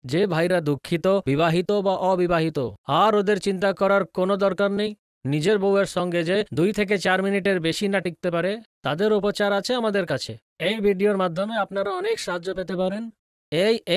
যে ভাইরা দুঃখিত, বিবাহিত বা অবিবাহিত, আর ওদের চিন্তা করার কোনো দরকার নেই। নিজের বউয়ের সঙ্গে যে 2 থেকে 4 মিনিটের বেশি না টিকতে পারে, তাদের উপচার আছে আমাদের কাছে। এই ভিডিওর মাধ্যমে আপনারা অনেক সাহায্য পেতে পারেন।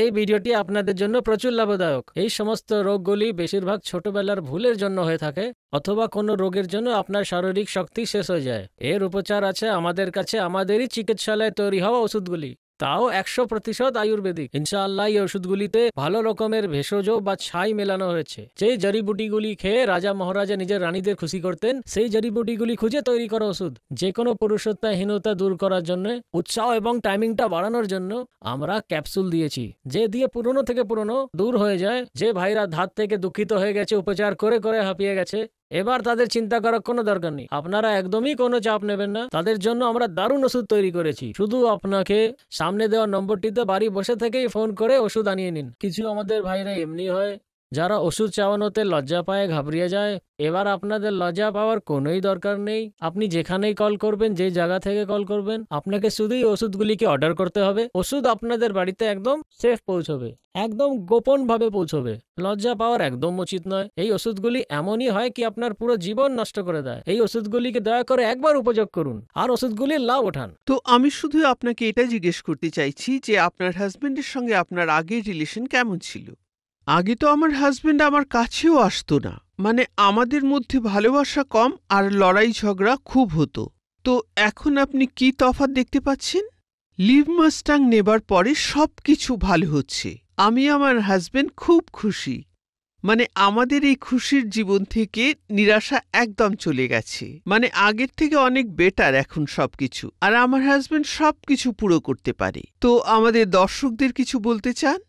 এই ভিডিওটি আপনাদের জন্য প্রচুর লাভদায়ক। এই সমস্ত রোগগুলি বেশিরভাগ ছোটবেলার ভুলের জন্য হয়ে থাকে, অথবা কোনো রোগের জন্য আপনার শারীরিক শক্তি শেষ হয়ে যায়। এর উপচার আছে আমাদের কাছে, আমাদেরই চিকিৎসালয়ে তৈরি হওয়া ওষুধগুলি, তাও 100% আয়ুর্বেদিক। ইনশাআল্লাহ এই ওষুধগুলিতে ভালো রকমের ভেষজ বা ছাই মেলানো হয়েছে। যেই জড়িবুটিগুলি খেয়ে রাজা মহারাজা নিজের রানীদের খুশি করতেন, সেই জড়িবুটিগুলি খুঁজে তৈরি করা ওষুধ। যে কোনো পুরুষত্বহীনতা দূর করার জন্য, উৎসাহ এবং টাইমিংটা বাড়ানোর জন্য আমরা ক্যাপসুল দিয়েছি, যে দিয়ে পুরনো থেকে পুরনো দূর হয়ে যায়। যে ভাইরা ধাত থেকে দুঃখিত হয়ে গেছে, উপচার করে করে হাঁপিয়ে গেছে, এবার তাদের চিন্তা করার কোনো দরকার নেই। আপনারা একদমই কোনো চাপ নেবেন না। তাদের জন্য আমরা দারুণ ওষুধ তৈরি করেছি। শুধু আপনাকে সামনে দেওয়া নম্বরটিতে বাড়ি বসে থেকেই ফোন করে ওষুধ আনিয়ে নিন। কিছু আমাদের ভাইরা এমনি হয় যারা ওষুধ চাওয়ানোতে লজ্জা পায়, ঘাবড়িয়ে যায়। এবার আপনাদের লজ্জা পাওয়ার কোনোই দরকার নেই। আপনি যেখানেই কল করবেন, যে জায়গা থেকে কল করবেন, আপনাকে শুধুই ওষুধগুলিকে অর্ডার করতে হবে। ওষুধ আপনাদের বাড়িতে একদম সেফ পৌঁছবে, একদম গোপন ভাবে পৌঁছবে। লজ্জা পাওয়ার একদম উচিত নয়। এই ওষুধগুলি এমনই হয় কি আপনার পুরো জীবন নষ্ট করে দেয়। এই ওষুধগুলিকে দয়া করে একবার উপযোগ করুন আর ওষুধগুলির লাভ ওঠান। তো আমি শুধু আপনাকে এটা জিজ্ঞেস করতে চাইছি যে আপনার হাজবেন্ডের সঙ্গে আপনার আগের রিলেশন কেমন ছিল? আগে তো আমার হাজবেন্ড আমার কাছেও আসতো না, মানে আমাদের মধ্যে ভালোবাসা কম আর লড়াই ঝগড়া খুব হতো। তো এখন আপনি কি তফাৎ দেখতে পাচ্ছেন? লিভ মাস্টাং নেবার পরে সবকিছু ভালো হচ্ছে। আমি আমার হাজবেন্ড খুব খুশি, মানে আমাদের এই খুশির জীবন থেকে নিরাশা একদম চলে গেছে। মানে আগের থেকে অনেক বেটার এখন সবকিছু, আর আমার হাজবেন্ড সবকিছু পুরো করতে পারে। তো আমাদের দর্শকদের কিছু বলতে চান?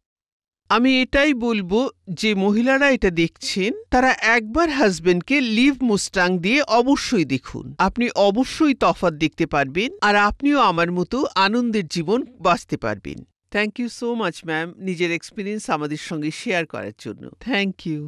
আমি এটাই বলবো যে মহিলারা এটা দেখছেন, তারা একবার হাজবেন্ডকে লিভ মুস্টাং দিয়ে অবশ্যই দেখুন। আপনি অবশ্যই তফাৎ দেখতে পারবেন, আর আপনিও আমার মতো আনন্দের জীবন বাঁচতে পারবেন। Thank you so much ma'am, নিজের এক্সপিরিয়েন্স আমাদের সঙ্গে শেয়ার করার জন্য। Thank you.